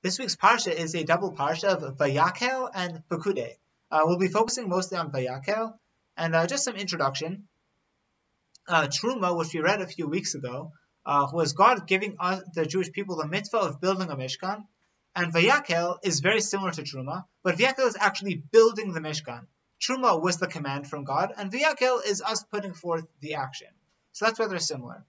This week's parsha is a double parsha of Vayakhel and Pekudei. We'll be focusing mostly on Vayakhel, and just some introduction. Truma, which we read a few weeks ago, was God giving us, the Jewish people, the mitzvah of building a Mishkan, and Vayakhel is very similar to Truma, but Vayakhel is actually building the Mishkan. Truma was the command from God, and Vayakhel is us putting forth the action. So that's why they're similar.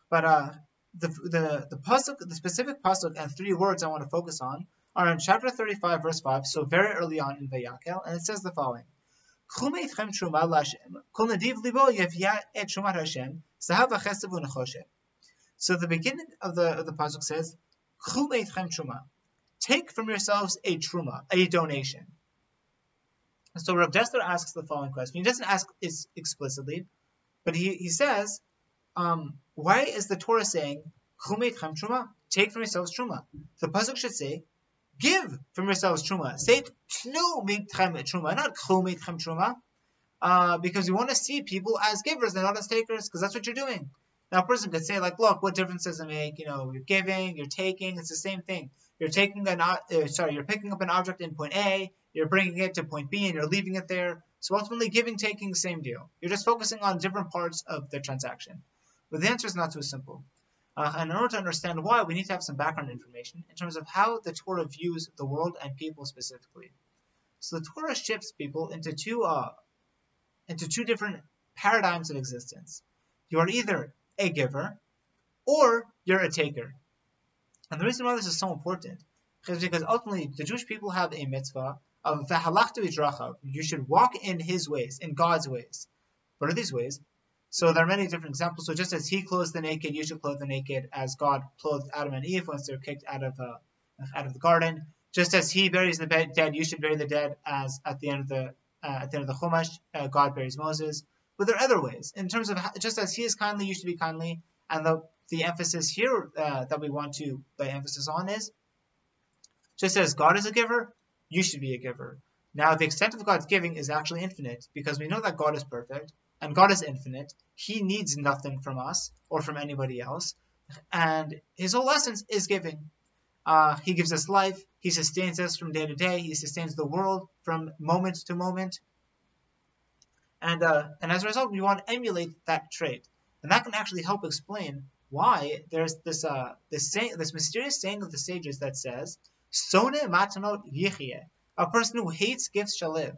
But the pasuk, the specific pasuk and 3 words I want to focus on are in chapter 35, verse 5, so very early on in Vayakhel, and it says the following: So the beginning of the pasuk says, take from yourselves a truma, a donation. So Rabbi Dessler asks the following question. He doesn't ask it explicitly, but he says, why is the Torah saying, take from yourselves truma? The pasuk should say, give from yourselves truma. Say tnu mitchem truma, not chu mitchem truma, because we want to see people as givers and not as takers, because that's what you're doing. Now a person could say, like, look, what difference does it make? You know, you're giving, you're taking, it's the same thing. You're taking you're picking up an object in point A, you're bringing it to point B, and you're leaving it there. So ultimately, giving, taking, same deal. You're just focusing on different parts of the transaction. But the answer is not too simple. And in order to understand why, we need to have some background information in terms of how the Torah views the world and people specifically. So the Torah shifts people into two different paradigms of existence. You are either a giver or you're a taker. And the reason why this is so important is because ultimately the Jewish people have a mitzvah of v'halachta b'drachav. You should walk in His ways, in God's ways. What are these ways? So there are many different examples. So just as He clothes the naked, you should clothe the naked, as God clothed Adam and Eve once they were kicked out of the garden. Just as He buries the dead, you should bury the dead, as at the end of the Chumash, God buries Moses. But there are other ways. In terms of just as He is kindly, you should be kindly. And the emphasis here that we want to lay emphasis on is, just as God is a giver, you should be a giver. Now, the extent of God's giving is actually infinite, because we know that God is perfect, and God is infinite. He needs nothing from us or from anybody else, and His whole essence is giving. He gives us life, He sustains us from day to day, He sustains the world from moment to moment, and as a result, we want to emulate that trait. And that can actually help explain why there's this mysterious saying of the sages that says, "Sone matanot yichye," a person who hates gifts shall live.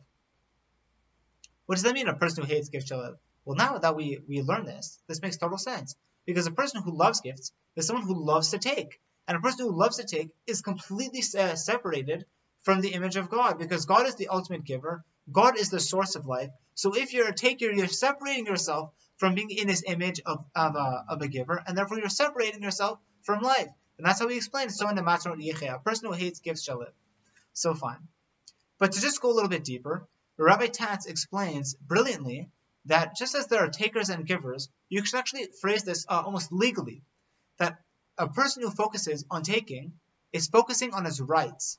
What does that mean, a person who hates gifts shall live? Well, now that we learn this makes total sense. Because a person who loves gifts is someone who loves to take. And a person who loves to take is completely separated from the image of God, because God is the ultimate giver. God is the source of life. So if you're a taker, you're separating yourself from being in His image of a giver, and therefore you're separating yourself from life. And that's how we explain it. So in the matanot yichye, a person who hates gifts shall live. So fine. But to just go a little bit deeper, Rabbi Tatz explains brilliantly that just as there are takers and givers, you should actually phrase this almost legally, that a person who focuses on taking is focusing on his rights.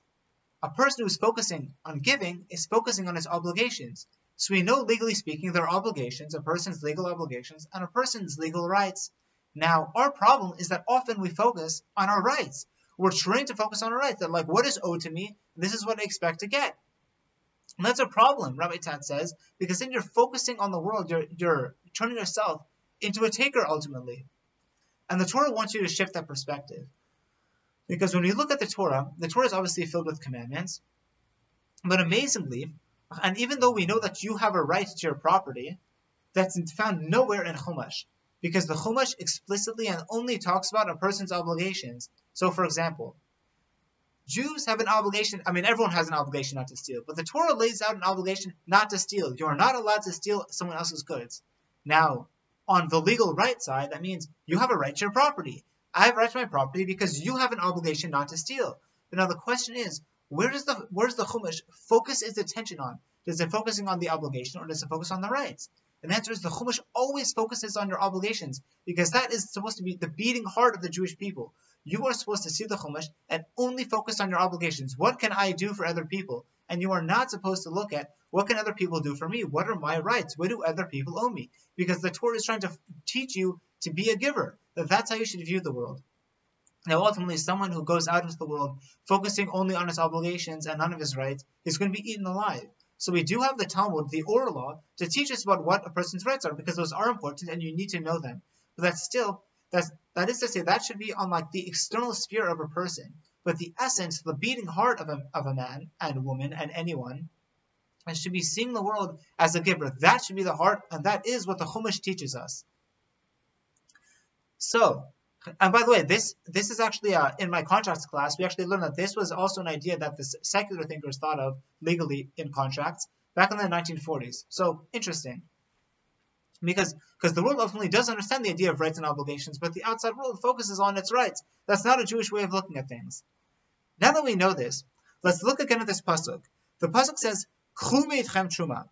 A person who is focusing on giving is focusing on his obligations. So we know, legally speaking, there are obligations, a person's legal obligations, and a person's legal rights. Now, our problem is that often we focus on our rights. We're trained to focus on our rights. That, like, what is owed to me? This is what I expect to get. And that's a problem, Rabbi Tatz says, because then you're focusing on the world. You're turning yourself into a taker, ultimately. And the Torah wants you to shift that perspective. Because when we look at the Torah is obviously filled with commandments. But amazingly, and even though we know that you have a right to your property, that's found nowhere in Chumash. Because the Chumash explicitly and only talks about a person's obligations. So, for example, Jews have an obligation, everyone has an obligation not to steal, but the Torah lays out an obligation not to steal. You are not allowed to steal someone else's goods. Now, on the legal right side, that means you have a right to your property. I have a right to my property because you have an obligation not to steal. But now the question is, where does the Chumash focus its attention on? Is it focusing on the obligation, or does it focus on the rights? And the answer is the Chumash always focuses on your obligations, because that is supposed to be the beating heart of the Jewish people. You are supposed to see the Chumash and only focus on your obligations. What can I do for other people? And you are not supposed to look at, what can other people do for me? What are my rights? What do other people owe me? Because the Torah is trying to teach you to be a giver. That's how you should view the world. Now, ultimately, someone who goes out into the world focusing only on his obligations and none of his rights is going to be eaten alive. So we do have the Talmud, the oral law, to teach us about what a person's rights are, because those are important and you need to know them. But that is to say, that should be on like the external sphere of a person. But the essence, the beating heart of a man and woman and anyone, and should be seeing the world as a giver. That should be the heart, and that is what the Chumash teaches us. So, and by the way, this is actually in my contracts class, we actually learned that this was also an idea that the secular thinkers thought of legally in contracts back in the 1940s. So, interesting. Because the world ultimately does understand the idea of rights and obligations, but the outside world focuses on its rights. That's not a Jewish way of looking at things. Now that we know this, let's look again at this pasuk. The pasuk says, "Chu meitchem truma,"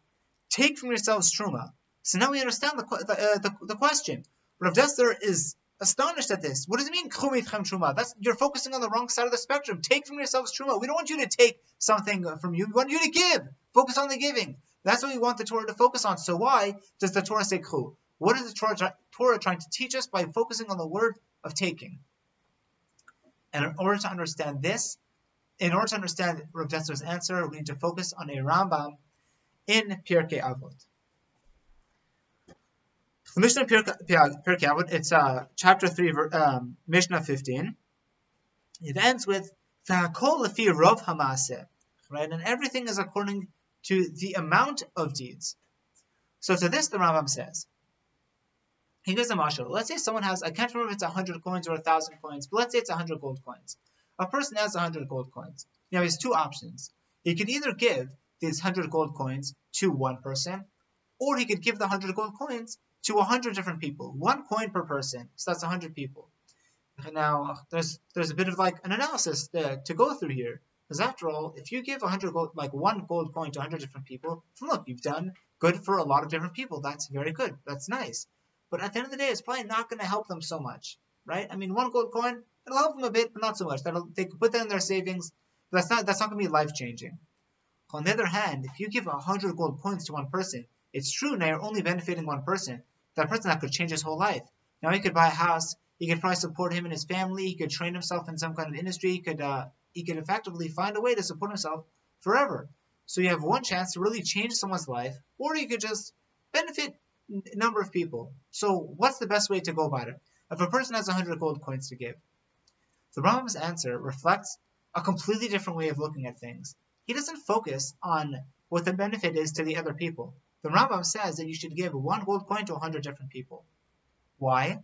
take from yourselves truma. So now we understand the question. Rav Dessler is astonished at this. What does it mean, "Chu meitchem truma"? You're focusing on the wrong side of the spectrum. Take from yourselves truma. We don't want you to take something from you. We want you to give. Focus on the giving. That's what we want the Torah to focus on. So why does the Torah say "chu"? What is the Torah trying to teach us by focusing on the word of taking? And in order to understand this, in order to understand Rav Dessler's answer, we need to focus on a Rambam in Pirkei Avot. The Mishnah Pirkei Avot, it's chapter 3, Mishnah 15. It ends with Vayakhel lefi rov hamaaseh, right? And everything is according to the amount of deeds. So to this, the Rambam says, he gives a mashal. Let's say someone has, I can't remember if it's 100 coins or 1,000 coins, but let's say it's 100 gold coins. A person has 100 gold coins. Now he has two options. He could either give these 100 gold coins to one person, or he could give the 100 gold coins to 100 different people. 1 coin per person, so that's 100 people. Now, there's a bit of like an analysis to go through here. Because after all, if you give 100 gold, like 1 gold coin to 100 different people, look, you've done good for a lot of different people. That's very good. That's nice. But at the end of the day, it's probably not going to help them so much, right? I mean, 1 gold coin, it'll help them a bit, but not so much. They can put that in their savings. But that's not going to be life-changing. On the other hand, if you give 100 gold coins to one person, it's true now you're only benefiting one person. That person that could change his whole life. Now he could buy a house. He could probably support him and his family. He could train himself in some kind of industry. He could effectively find a way to support himself forever. So you have one chance to really change someone's life, or you could just benefit a number of people. So what's the best way to go about it? If a person has 100 gold coins to give, the Rambam's answer reflects a completely different way of looking at things. He doesn't focus on what the benefit is to the other people. The Rambam says that you should give 1 gold coin to 100 different people. Why?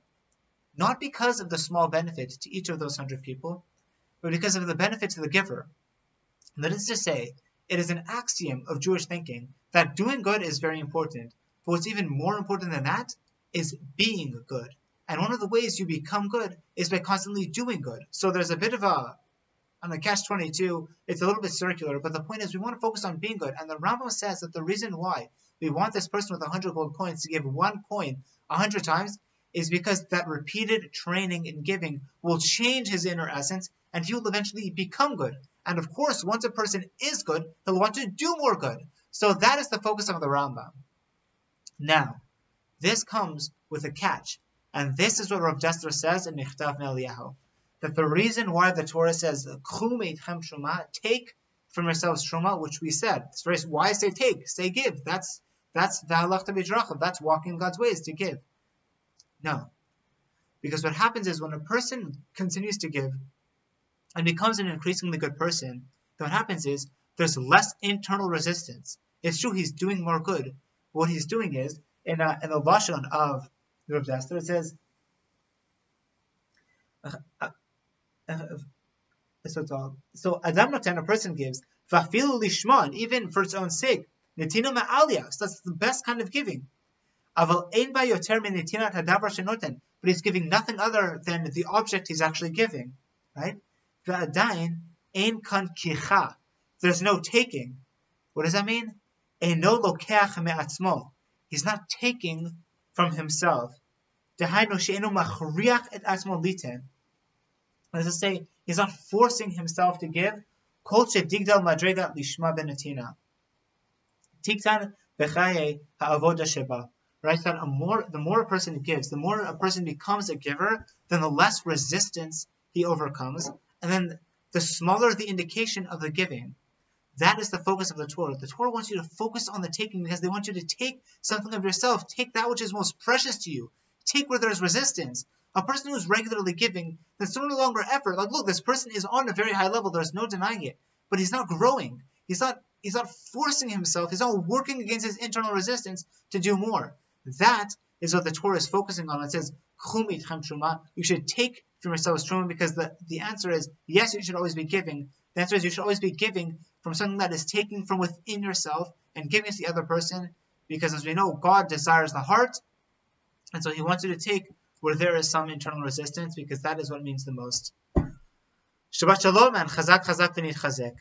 Not because of the small benefit to each of those 100 people, but because of the benefit to the giver. That is to say, it is an axiom of Jewish thinking that doing good is very important, but what's even more important than that is being good. And one of the ways you become good is by constantly doing good. So there's a bit of on the catch-22, it's a little bit circular, but the point is we want to focus on being good. And the Rambam says that the reason why we want this person with 100 gold coins to give 1 coin 100 times is because that repeated training in giving will change his inner essence, and he will eventually become good. And of course, once a person is good, he'll want to do more good. So that is the focus of the Rambam. Now, this comes with a catch, and this is what Rav Dessler says in Michtav Eliyahu, that the reason why the Torah says, "Chu meitchem truma," take from yourselves truma, which we said. It's very, why say take? Say give. That's the halachta b'drachav. That's walking in God's ways, to give. No. Because what happens is when a person continues to give and becomes an increasingly good person, then what happens is there's less internal resistance. It's true he's doing more good. What he's doing is, in the lashon of Rav Dessler, it says, so Adam Noten, a person gives, Vafilu lishma, even for its own sake, Netino ma'alia, so that's the best kind of giving. Aval ein ba yoter min netinat hadavar shenoten, but he's giving nothing other than the object he's actually giving, right? V'adayin ein kan kicha, there's no taking. What does that mean? Eino lokeach me'atzmo, he's not taking from himself. Dehainu she'eino machriach et atzmo liten, as I say, he's not forcing himself to give. Kol shedigdal madrega lishma benatina. Tiktan bechaye ha'avoda sheba. Right? That the more a person gives, the more a person becomes a giver, then the less resistance he overcomes. And then the smaller the indication of the giving, that is the focus of the Torah. The Torah wants you to focus on the taking because they want you to take something of yourself. Take that which is most precious to you. Take where there's resistance. A person who's regularly giving, there's no longer effort. Like, look, this person is on a very high level. There's no denying it. But he's not growing. He's not forcing himself. He's not working against his internal resistance to do more. That is what the Torah is focusing on. It says, you should take from yourselves truma, because the answer is, yes, you should always be giving. The answer is you should always be giving from something that is taken from within yourself and giving it to the other person, because as we know, God desires the heart, and so he wants you to take where there is some internal resistance, because that is what means the most. Shabbat shalom and chazak chazak v'nitchazek.